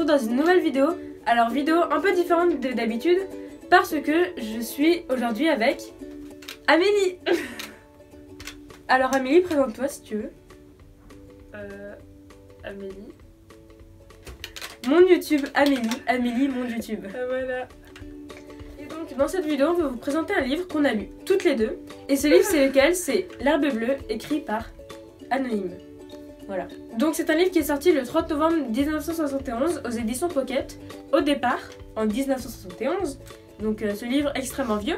dans une nouvelle vidéo. Alors vidéo un peu différente de d'habitude parce que je suis aujourd'hui avec Amélie. Alors Amélie, présente-toi si tu veux. Amélie. Mon YouTube, Amélie, mon YouTube. Voilà. Et donc dans cette vidéo, on va vous présenter un livre qu'on a lu toutes les deux. Et ce livre c'est lequel? C'est L'Herbe Bleue, écrit par Anonyme. Voilà. Donc c'est un livre qui est sorti le 30 novembre 1971 aux éditions Pocket. Au départ, en 1971. Donc ce livre extrêmement vieux.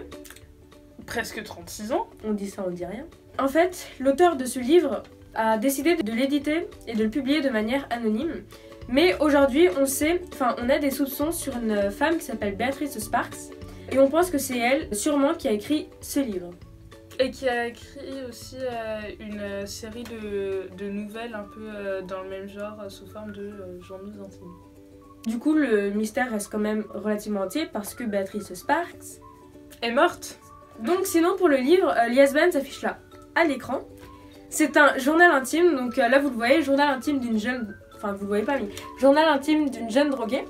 Presque 36 ans. On dit ça, on dit rien. En fait, l'auteur de ce livre a décidé de l'éditer et de le publier de manière anonyme. Mais aujourd'hui, on a des soupçons sur une femme qui s'appelle Beatrice Sparks. Et on pense que c'est elle, sûrement, qui a écrit ce livre. Et qui a écrit aussi une série de nouvelles un peu dans le même genre, sous forme de journaux intimes. Du coup, le mystère reste quand même relativement entier parce que Beatrice Sparks est morte. Donc sinon, pour le livre, l'ISBN s'affiche là, à l'écran. C'est un journal intime, donc là vous le voyez, journal intime d'une jeune... Enfin, vous le voyez pas, mais journal intime d'une jeune droguée.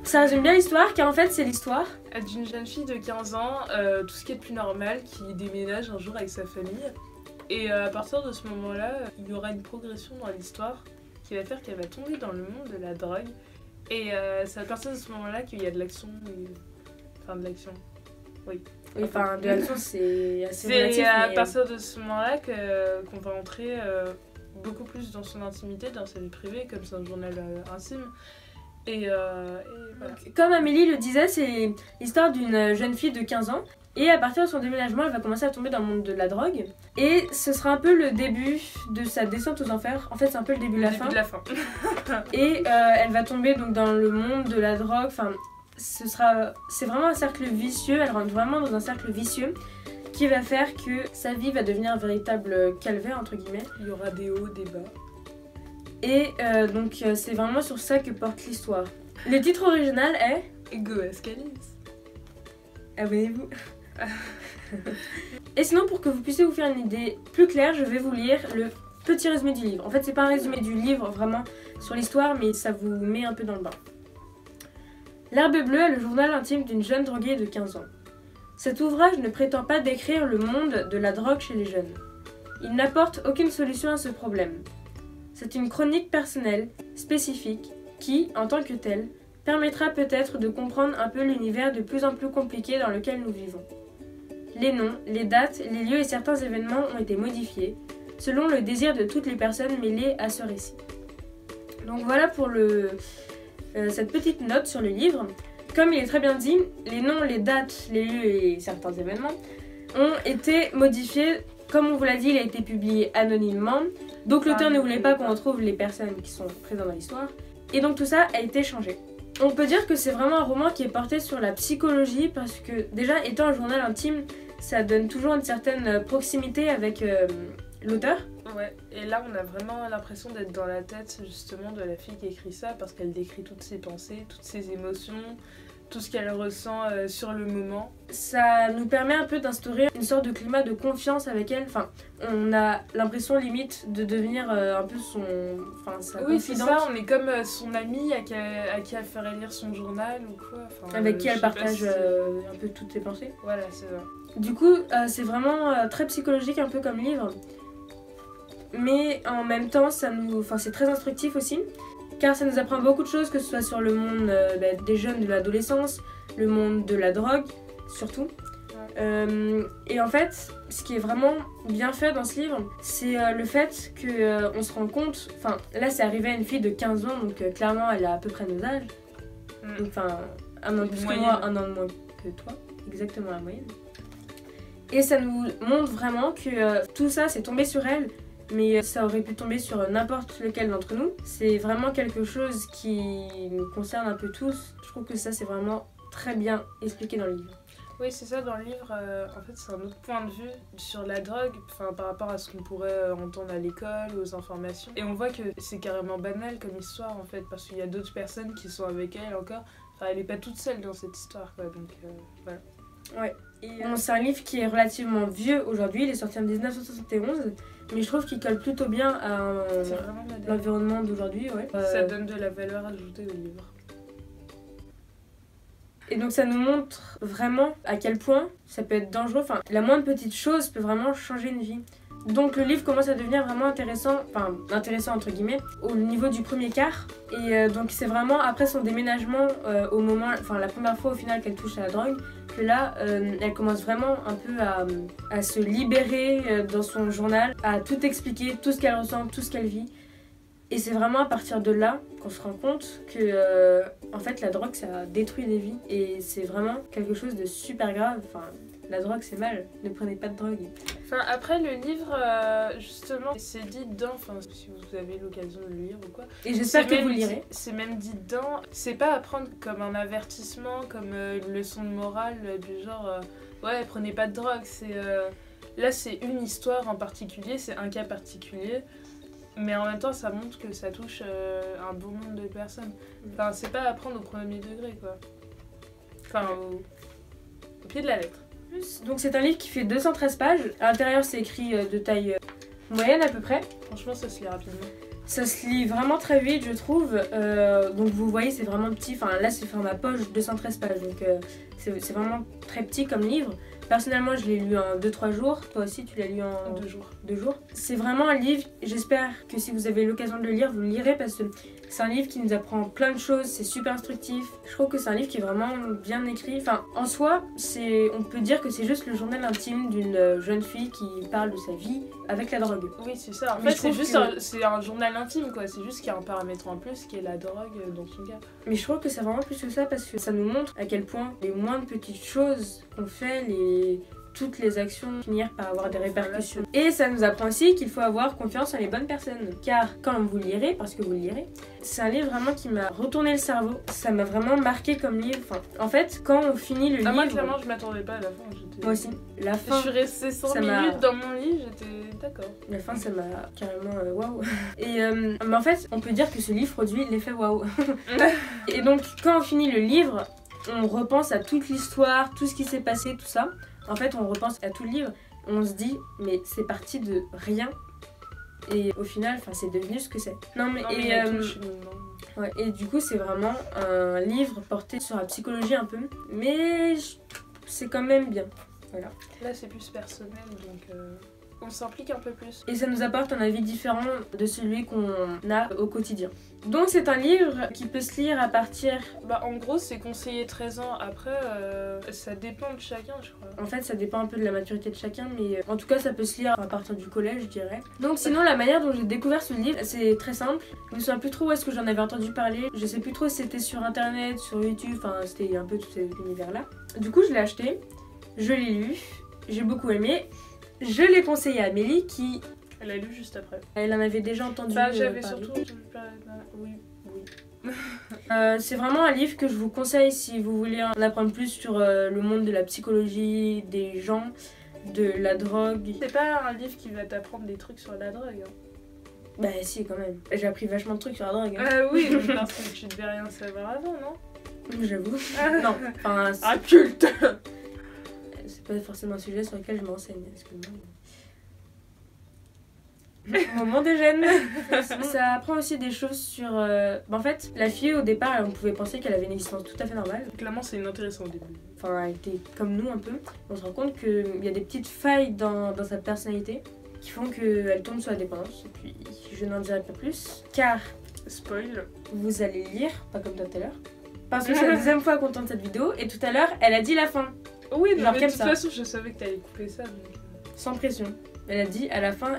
Ça résume bien l'histoire, car en fait, c'est l'histoire d'une jeune fille de 15 ans, tout ce qui est de plus normal, qui déménage un jour avec sa famille. Et à partir de ce moment-là, il y aura une progression dans l'histoire qui va faire qu'elle va tomber dans le monde de la drogue. Et c'est à partir de ce moment-là qu'il y a de l'action. Enfin, de l'action. Oui. Oui, enfin, de l'action, c'est assez relatif. C'est à partir de ce moment-là qu'on va entrer beaucoup plus dans son intimité, dans sa vie privée, comme c'est un journal intime. Et voilà. Comme Amélie le disait, c'est l'histoire d'une jeune fille de 15 ans. Et à partir de son déménagement, elle va commencer à tomber dans le monde de la drogue. Et ce sera un peu le début de sa descente aux enfers. En fait, c'est un peu le début de la fin. Et elle va tomber donc dans le monde de la drogue. Enfin, c'est vraiment un cercle vicieux. Elle rentre vraiment dans un cercle vicieux qui va faire que sa vie va devenir un véritable calvaire, entre guillemets. Il y aura des hauts, des bas. Et donc c'est vraiment sur ça que porte l'histoire. Le titre original est Go Ascalis. Abonnez-vous. Et sinon, pour que vous puissiez vous faire une idée plus claire, je vais vous lire le petit résumé du livre. En fait, c'est pas un résumé du livre vraiment sur l'histoire, mais ça vous met un peu dans le bain. L'Herbe Bleue est le journal intime d'une jeune droguée de 15 ans. Cet ouvrage ne prétend pas décrire le monde de la drogue chez les jeunes. Il n'apporte aucune solution à ce problème. C'est une chronique personnelle, spécifique, qui, en tant que telle, permettra peut-être de comprendre un peu l'univers de plus en plus compliqué dans lequel nous vivons. Les noms, les dates, les lieux et certains événements ont été modifiés, selon le désir de toutes les personnes mêlées à ce récit. Donc voilà pour cette petite note sur le livre. Comme il est très bien dit, les noms, les dates, les lieux et certains événements ont été modifiés. Comme on vous l'a dit, il a été publié anonymement. Donc l'auteur ne voulait pas qu'on retrouve les personnes qui sont présentes dans l'histoire. Et donc tout ça a été changé. On peut dire que c'est vraiment un roman qui est porté sur la psychologie parce que déjà étant un journal intime, ça donne toujours une certaine proximité avec l'auteur. Ouais, et là on a vraiment l'impression d'être dans la tête justement de la fille qui écrit ça parce qu'elle décrit toutes ses pensées, toutes ses émotions, tout ce qu'elle ressent sur le moment. Ça nous permet un peu d'instaurer une sorte de climat de confiance avec elle. Enfin, on a l'impression limite de devenir un peu sa confidente. Oui, c'est ça, on est comme son amie à qui elle ferait lire son journal ou quoi. Enfin, avec qui elle partage un peu toutes ses pensées. Voilà, c'est ça. Du coup, c'est vraiment très psychologique un peu comme livre. Mais en même temps, c'est très instructif aussi. Car ça nous apprend beaucoup de choses, que ce soit sur le monde des jeunes, de l'adolescence, le monde de la drogue, surtout. Ouais. Et en fait, ce qui est vraiment bien fait dans ce livre, c'est le fait qu'on se rend compte... Enfin, là, c'est arrivé à une fille de 15 ans, donc clairement, elle a à peu près nos âges. Enfin, un an de plus que moi, un an de moins que toi. Exactement la moyenne. Et ça nous montre vraiment que tout ça, c'est tombé sur elle. Mais ça aurait pu tomber sur n'importe lequel d'entre nous. C'est vraiment quelque chose qui nous concerne un peu tous. Je trouve que ça, c'est vraiment très bien expliqué dans le livre. Oui, c'est ça, dans le livre, en fait, c'est un autre point de vue sur la drogue, par rapport à ce qu'on pourrait entendre à l'école, aux informations. Et on voit que c'est carrément banal comme histoire, en fait, parce qu'il y a d'autres personnes qui sont avec elle encore. Enfin, elle n'est pas toute seule dans cette histoire, quoi, donc voilà. Ouais. Et bon, c'est un livre qui est relativement vieux aujourd'hui, il est sorti en 1971, mais je trouve qu'il colle plutôt bien à l'environnement d'aujourd'hui. Ouais. Ça donne de la valeur ajoutée au livre. Et donc ça nous montre vraiment à quel point ça peut être dangereux, enfin la moindre petite chose peut vraiment changer une vie. Donc le livre commence à devenir vraiment intéressant, enfin intéressant entre guillemets, au niveau du premier quart. Et donc c'est vraiment après son déménagement au moment, enfin la première fois au final qu'elle touche à la drogue, que là elle commence vraiment un peu à se libérer dans son journal, à tout expliquer, tout ce qu'elle ressent, tout ce qu'elle vit. Et c'est vraiment à partir de là qu'on se rend compte que en fait la drogue ça détruit des vies et c'est vraiment quelque chose de super grave. Enfin, la drogue c'est mal, ne prenez pas de drogue. Enfin après le livre justement c'est dit dedans, enfin si vous avez l'occasion de le lire ou quoi. Et j'espère que vous le lirez. C'est même dit dedans, c'est pas à prendre comme un avertissement, comme une leçon de morale du genre ouais prenez pas de drogue, c'est là c'est une histoire en particulier, c'est un cas particulier. Mais en même temps, ça montre que ça touche un bon nombre de personnes. Enfin, c'est pas à prendre au premier degré, quoi. Enfin, au pied de la lettre. Donc c'est un livre qui fait 213 pages. À l'intérieur, c'est écrit de taille moyenne à peu près. Franchement, ça se lit rapidement. Ça se lit vraiment très vite, je trouve. Donc vous voyez, c'est vraiment petit. Enfin, là, c'est format poche, 213 pages. Donc c'est vraiment très petit comme livre. Personnellement, je l'ai lu en 2-3 jours. Toi aussi, tu l'as lu en 2 jours. 2 jours. C'est vraiment un livre, j'espère que si vous avez l'occasion de le lire, vous le lirez parce que c'est un livre qui nous apprend plein de choses, c'est super instructif. Je trouve que c'est un livre qui est vraiment bien écrit. Enfin, en soi, on peut dire que c'est juste le journal intime d'une jeune fille qui parle de sa vie avec la drogue. Oui, c'est ça. En Mais fait, c'est juste un journal intime, quoi. C'est juste qu'il y a un paramètre en plus qui est la drogue dans son cas. Mais je trouve que c'est vraiment plus que ça parce que ça nous montre à quel point les moindres petites choses qu'on fait, toutes les actions finir par avoir des répercussions. Et ça nous apprend aussi qu'il faut avoir confiance en les bonnes personnes. Car quand vous le lirez, parce que vous le lirez, c'est un livre vraiment qui m'a retourné le cerveau. Ça m'a vraiment marqué comme livre. Enfin, en fait, quand on finit le livre... Moi, clairement, je m'attendais pas à la fin. Moi aussi. La fin... Je suis restée 100 minutes dans mon lit, j'étais d'accord. La fin, ça m'a carrément waouh. Et mais en fait, on peut dire que ce livre produit l'effet waouh. Et donc, quand on finit le livre, on repense à toute l'histoire, tout ce qui s'est passé, tout ça. En fait, on repense à tout le livre, on se dit, mais c'est parti de rien. Et au final, c'est devenu ce que c'est. Ouais, et du coup, c'est vraiment un livre porté sur la psychologie un peu, mais c'est quand même bien. Voilà. Là, c'est plus personnel, donc on s'implique un peu plus. Et ça nous apporte un avis différent de celui qu'on a au quotidien. Donc c'est un livre qui peut se lire à partir... en gros, c'est conseillé 13 ans. Après, ça dépend de chacun, je crois. En fait, ça dépend un peu de la maturité de chacun, mais en tout cas, ça peut se lire à partir du collège, je dirais. Donc sinon, la manière dont j'ai découvert ce livre, c'est très simple. Je me souviens plus trop où est-ce que j'en avais entendu parler. Je sais plus trop si c'était sur internet, sur YouTube, enfin c'était un peu tout cet univers-là. Du coup, je l'ai acheté, je l'ai lu, j'ai beaucoup aimé. Je l'ai conseillé à Amélie qui... Elle a lu juste après. Elle en avait déjà entendu j'avais parler. surtout... Oui. C'est vraiment un livre que je vous conseille si vous voulez en apprendre plus sur le monde de la psychologie, des gens, de la drogue. C'est pas un livre qui va t'apprendre des trucs sur la drogue. Hein. Bah si, quand même. J'ai appris vachement de trucs sur la drogue. Hein. Oui, parce que tu devais rien savoir avant, non? J'avoue. Non, enfin... Un culte. C'est pas forcément un sujet sur lequel je m'enseigne, excuse-moi. Moment des jeunes. Ça apprend aussi des choses sur... En fait, la fille au départ, on pouvait penser qu'elle avait une existence tout à fait normale. Clairement, c'est inintéressant au début. Enfin, elle était comme nous un peu. On se rend compte qu'il y a des petites failles dans sa personnalité qui font qu'elle tombe sur la dépendance. Et puis, je n'en dirai pas plus. Car... Spoil. Vous allez lire, pas comme toi tout à l'heure. Parce que c'est la deuxième fois qu'on tourne cette vidéo. Et tout à l'heure, elle a dit la fin. Oui, mais de toute façon, je savais que t'allais couper ça. Donc... Sans pression. Elle a dit à la fin...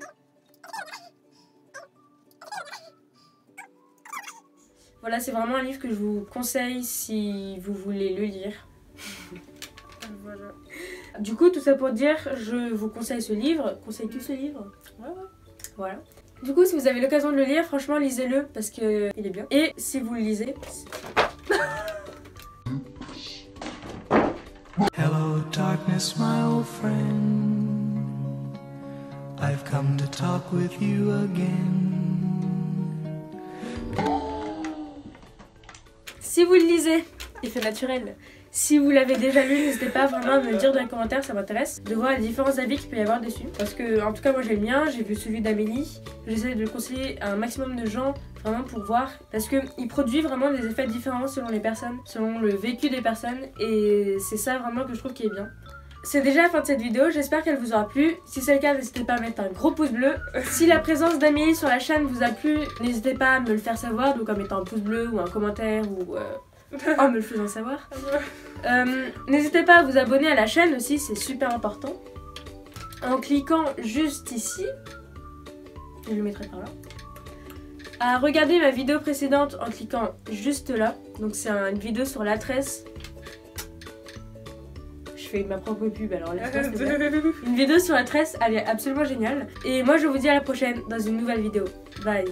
Voilà, c'est vraiment un livre que je vous conseille si vous voulez le lire. Voilà. Du coup, tout ça pour dire, je vous conseille ce livre. Conseilles-tu ce livre? Ouais. Voilà. Du coup, si vous avez l'occasion de le lire, franchement, lisez-le parce que il est bien. Et si vous le lisez... Hello darkness, my old friend. I've come to talk with you again. Si vous le lisez, effet naturel. Si vous l'avez déjà lu, n'hésitez pas vraiment à me le dire dans les commentaires, ça m'intéresse de voir les différents avis qu'il peut y avoir dessus. Parce que en tout cas moi j'ai le mien, j'ai vu celui d'Amélie, j'essaie de le conseiller à un maximum de gens vraiment pour voir. Parce qu'il produit vraiment des effets différents selon les personnes, selon le vécu des personnes et c'est ça vraiment que je trouve qui est bien. C'est déjà la fin de cette vidéo, j'espère qu'elle vous aura plu. Si c'est le cas, n'hésitez pas à mettre un gros pouce bleu. Si la présence d'Amélie sur la chaîne vous a plu, n'hésitez pas à me le faire savoir, donc en mettant un pouce bleu ou un commentaire ou en me le faisant savoir. N'hésitez pas à vous abonner à la chaîne aussi, c'est super important. En cliquant juste ici, je le mettrai par là. À regarder ma vidéo précédente en cliquant juste là. Donc c'est une vidéo sur la tresse. Je fais ma propre pub alors laisse-moi s'il te plaît. Une vidéo sur la tresse, elle est absolument géniale. Et moi je vous dis à la prochaine dans une nouvelle vidéo. Bye.